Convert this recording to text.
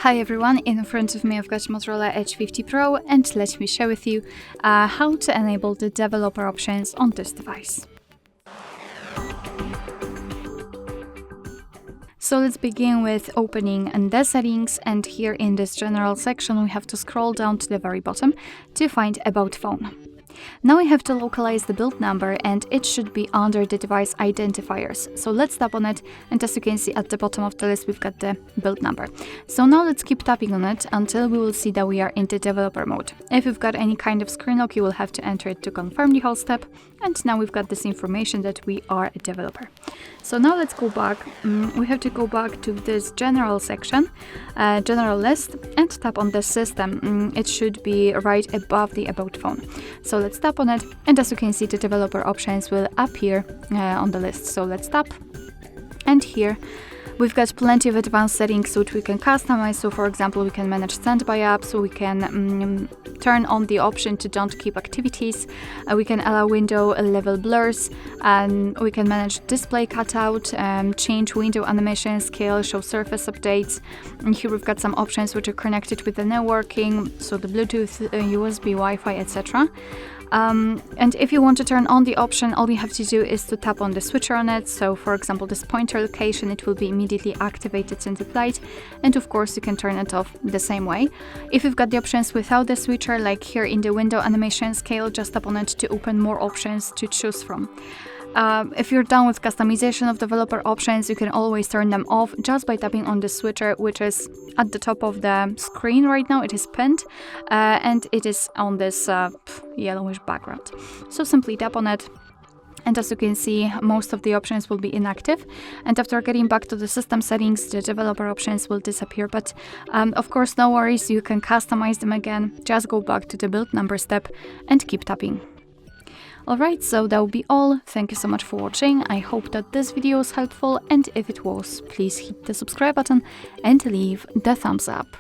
Hi everyone, in front of me I've got Motorola Edge 50 Pro, and let me share with you how to enable the developer options on this device. So let's begin with opening the settings, and here in this general section we have to scroll down to the very bottom to find About Phone. Now we have to localize the build number, and it should be under the device identifiers. So let's tap on it, and as you can see at the bottom of the list we've got the build number. So now let's keep tapping on it until we will see that we are in the developer mode. If you've got any kind of screen lock, you will have to enter it to confirm the whole step, and now we've got this information that we are a developer. So now let's go back. We have to go back to this general section, general list, and tap on the system. It should be right above the About Phone. So let's tap on it, and as you can see the developer options will appear on the list. So let's tap, and here we've got plenty of advanced settings which we can customize. So for example, we can manage standby apps, so we can turn on the option to don't keep activities, we can allow window level blurs, and we can manage display cutout, change window animation scale, show surface updates. And here we've got some options which are connected with the networking, so the Bluetooth, USB, Wi-Fi, etc. And if you want to turn on the option, all you have to do is to tap on the switcher on it. So for example, this pointer location, it will be immediately activated and applied, and of course you can turn it off the same way. If you've got the options without the switcher, like here in the window animation scale, just tap on it to open more options to choose from. If you're done with customization of developer options, you can always turn them off just by tapping on the switcher, which is at the top of the screen right now. It is pinned, and it is on this yellowish background. So simply tap on it, and as you can see, most of the options will be inactive, and after getting back to the system settings, the developer options will disappear. But of course, no worries, you can customize them again. Just go back to the build number step and keep tapping. Alright, so that will be all. Thank you so much for watching. I hope that this video was helpful, and if it was, please hit the subscribe button and leave the thumbs up.